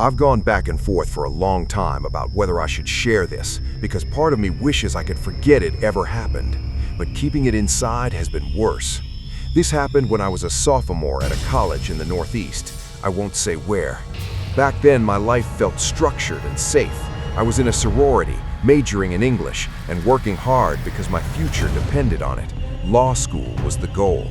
I've gone back and forth for a long time about whether I should share this, because part of me wishes I could forget it ever happened, but keeping it inside has been worse. This happened when I was a sophomore at a college in the Northeast. I won't say where. Back then, my life felt structured and safe. I was in a sorority, majoring in English, and working hard because my future depended on it. Law school was the goal.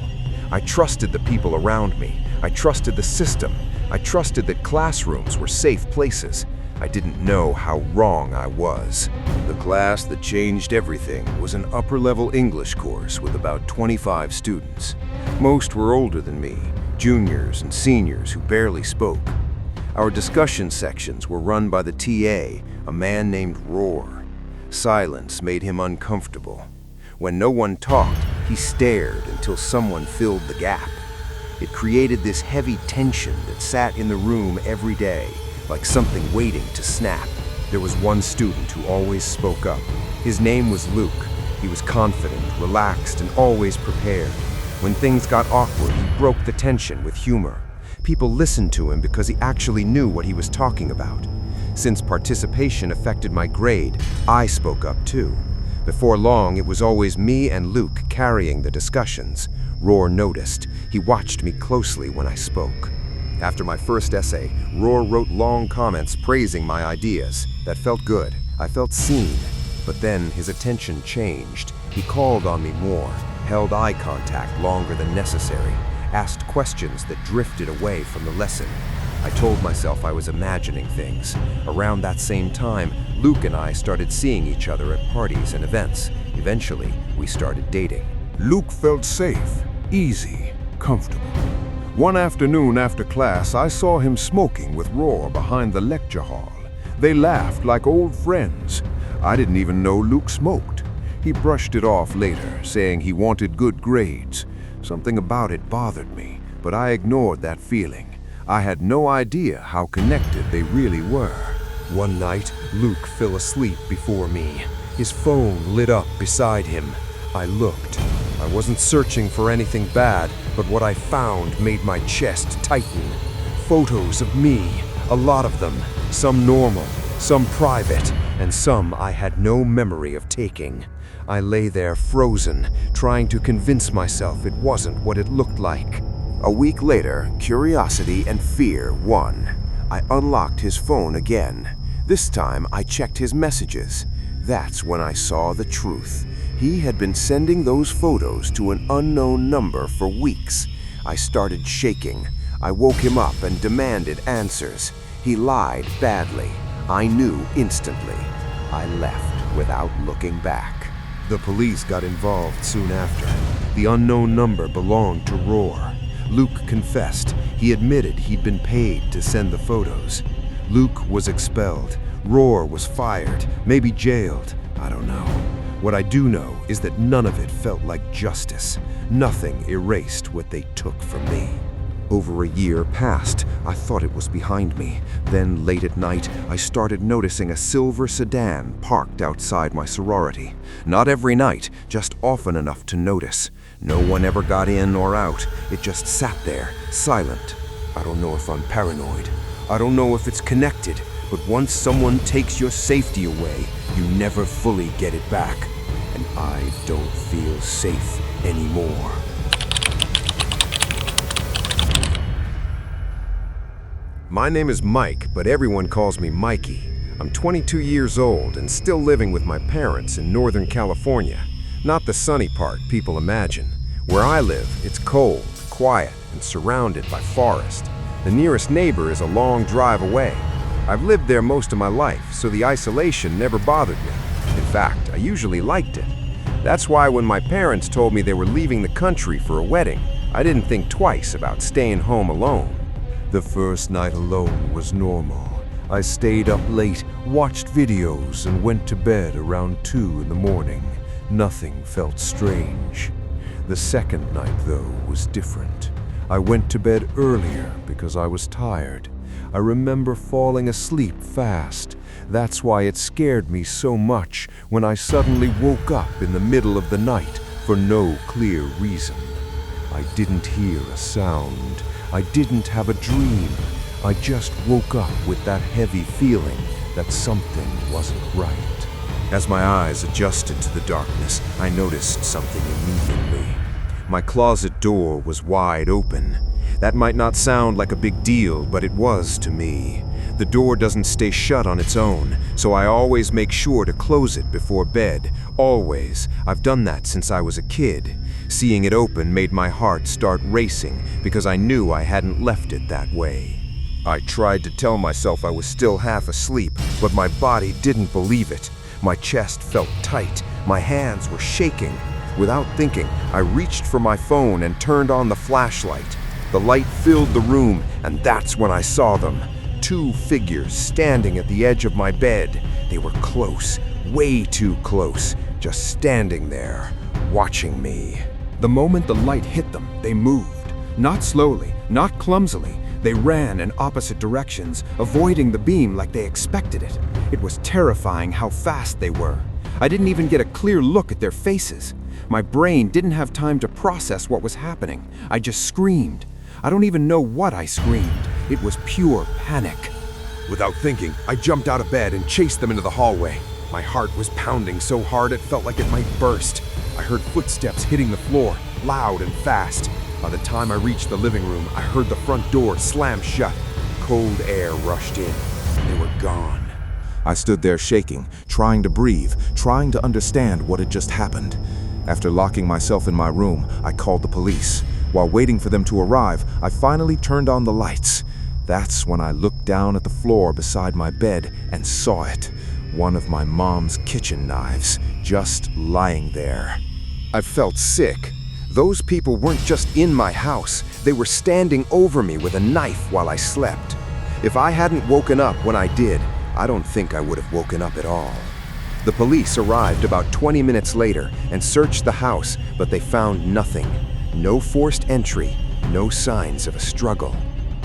I trusted the people around me. I trusted the system. I trusted that classrooms were safe places. I didn't know how wrong I was. The class that changed everything was an upper-level English course with about 25 students. Most were older than me, juniors and seniors who barely spoke. Our discussion sections were run by the TA, a man named Roar. Silence made him uncomfortable. When no one talked, he stared until someone filled the gap. It created this heavy tension that sat in the room every day, like something waiting to snap. There was one student who always spoke up. His name was Luke. He was confident, relaxed, and always prepared. When things got awkward, he broke the tension with humor. People listened to him because he actually knew what he was talking about. Since participation affected my grade, I spoke up too. Before long, it was always me and Luke carrying the discussions. Roar noticed. He watched me closely when I spoke. After my first essay, Roar wrote long comments praising my ideas. That felt good. I felt seen. But then his attention changed. He called on me more, held eye contact longer than necessary, asked questions that drifted away from the lesson. I told myself I was imagining things. Around that same time, Luke and I started seeing each other at parties and events. Eventually, we started dating. Luke felt safe, easy, comfortable. One afternoon after class, I saw him smoking with Roar behind the lecture hall. They laughed like old friends. I didn't even know Luke smoked. He brushed it off later, saying he wanted good grades. Something about it bothered me, but I ignored that feeling. I had no idea how connected they really were. One night, Luke fell asleep before me. His phone lit up beside him. I looked. I wasn't searching for anything bad, but what I found made my chest tighten. Photos of me, a lot of them, some normal, some private, and some I had no memory of taking. I lay there frozen, trying to convince myself it wasn't what it looked like. A week later, curiosity and fear won. I unlocked his phone again. This time, I checked his messages. That's when I saw the truth. He had been sending those photos to an unknown number for weeks. I started shaking. I woke him up and demanded answers. He lied badly. I knew instantly. I left without looking back. The police got involved soon after. The unknown number belonged to Roar. Luke confessed. He admitted he'd been paid to send the photos. Luke was expelled. Roar was fired, maybe jailed. I don't know. What I do know is that none of it felt like justice. Nothing erased what they took from me. Over a year passed. I thought it was behind me. Then, late at night, I started noticing a silver sedan parked outside my sorority. Not every night, just often enough to notice. No one ever got in or out. It just sat there, silent. I don't know if I'm paranoid. I don't know if it's connected. But once someone takes your safety away, you never fully get it back. And I don't feel safe anymore. My name is Mike, but everyone calls me Mikey. I'm 22 years old and still living with my parents in Northern California. Not the sunny part people imagine. Where I live, it's cold, quiet, and surrounded by forest. The nearest neighbor is a long drive away. I've lived there most of my life, so the isolation never bothered me. In fact, I usually liked it. That's why when my parents told me they were leaving the country for a wedding, I didn't think twice about staying home alone. The first night alone was normal. I stayed up late, watched videos, and went to bed around 2 in the morning. Nothing felt strange. The second night, though, was different. I went to bed earlier because I was tired. I remember falling asleep fast. That's why it scared me so much when I suddenly woke up in the middle of the night for no clear reason. I didn't hear a sound. I didn't have a dream. I just woke up with that heavy feeling that something wasn't right. As my eyes adjusted to the darkness, I noticed something immediately. My closet door was wide open. That might not sound like a big deal, but it was to me. The door doesn't stay shut on its own, so I always make sure to close it before bed. Always. I've done that since I was a kid. Seeing it open made my heart start racing because I knew I hadn't left it that way. I tried to tell myself I was still half asleep, but my body didn't believe it. My chest felt tight. My hands were shaking. Without thinking, I reached for my phone and turned on the flashlight. The light filled the room, and that's when I saw them. Two figures standing at the edge of my bed. They were close, way too close, just standing there, watching me. The moment the light hit them, they moved. Not slowly, not clumsily. They ran in opposite directions, avoiding the beam like they expected it. It was terrifying how fast they were. I didn't even get a clear look at their faces. My brain didn't have time to process what was happening. I just screamed. I don't even know what I screamed. It was pure panic. Without thinking, I jumped out of bed and chased them into the hallway. My heart was pounding so hard it felt like it might burst. I heard footsteps hitting the floor, loud and fast. By the time I reached the living room, I heard the front door slam shut. Cold air rushed in. They were gone. I stood there shaking, trying to breathe, trying to understand what had just happened. After locking myself in my room, I called the police. While waiting for them to arrive, I finally turned on the lights. That's when I looked down at the floor beside my bed and saw it. One of my mom's kitchen knives, just lying there. I felt sick. Those people weren't just in my house. They were standing over me with a knife while I slept. If I hadn't woken up when I did, I don't think I would have woken up at all. The police arrived about 20 minutes later and searched the house, but they found nothing. No forced entry, no signs of a struggle.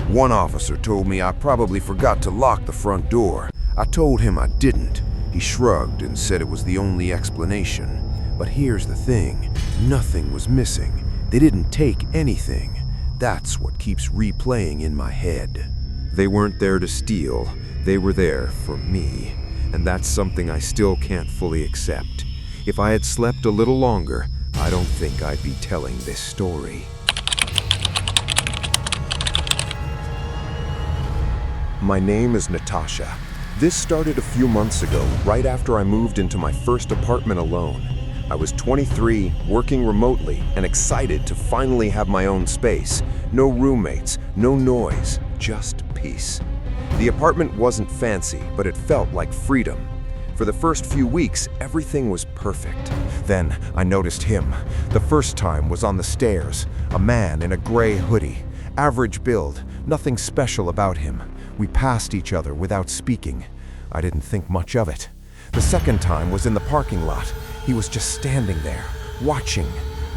One officer told me I probably forgot to lock the front door. I told him I didn't. He shrugged and said it was the only explanation. But here's the thing, nothing was missing. They didn't take anything. That's what keeps replaying in my head. They weren't there to steal, they were there for me. And that's something I still can't fully accept. If I had slept a little longer, I don't think I'd be telling this story. My name is Natasha. This started a few months ago, right after I moved into my first apartment alone. I was 23, working remotely, and excited to finally have my own space. No roommates, no noise, just peace. The apartment wasn't fancy, but it felt like freedom. For the first few weeks, everything was perfect. Then I noticed him. The first time was on the stairs, a man in a gray hoodie. Average build, nothing special about him. We passed each other without speaking. I didn't think much of it. The second time was in the parking lot. He was just standing there, watching.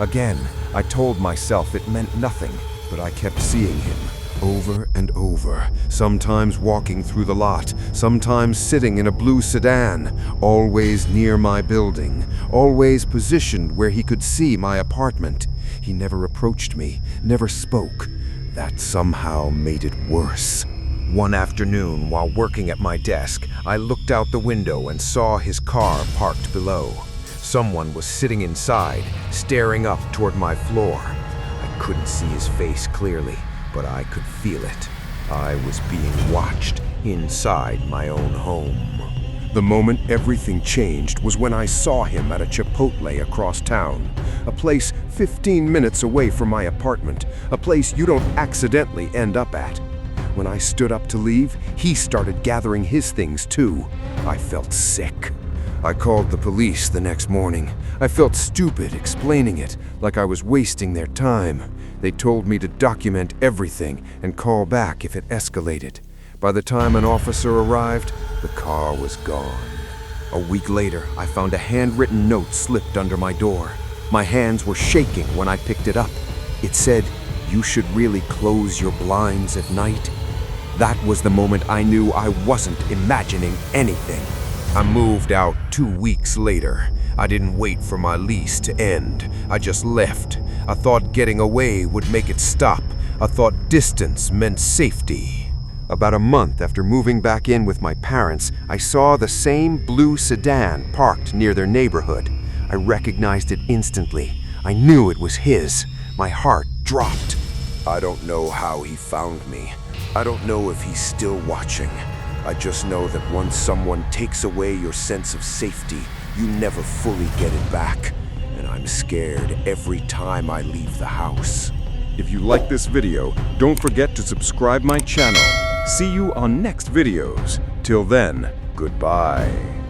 Again, I told myself it meant nothing, but I kept seeing him. Over and over, sometimes walking through the lot, sometimes sitting in a blue sedan, always near my building, always positioned where he could see my apartment. He never approached me, never spoke. That somehow made it worse. One afternoon, while working at my desk, I looked out the window and saw his car parked below. Someone was sitting inside, staring up toward my floor. I couldn't see his face clearly, but I could feel it. I was being watched inside my own home. The moment everything changed was when I saw him at a Chipotle across town, a place 15 minutes away from my apartment, a place you don't accidentally end up at. When I stood up to leave, he started gathering his things too. I felt sick. I called the police the next morning. I felt stupid explaining it, like I was wasting their time. They told me to document everything and call back if it escalated. By the time an officer arrived, the car was gone. A week later, I found a handwritten note slipped under my door. My hands were shaking when I picked it up. It said, "You should really close your blinds at night." That was the moment I knew I wasn't imagining anything. I moved out 2 weeks later. I didn't wait for my lease to end. I just left. I thought getting away would make it stop. I thought distance meant safety. About a month after moving back in with my parents, I saw the same blue sedan parked near their neighborhood. I recognized it instantly. I knew it was his. My heart dropped. I don't know how he found me. I don't know if he's still watching. I just know that once someone takes away your sense of safety, you never fully get it back. And I'm scared every time I leave the house. If you like this video, don't forget to subscribe my channel. See you on next videos. Till then, goodbye.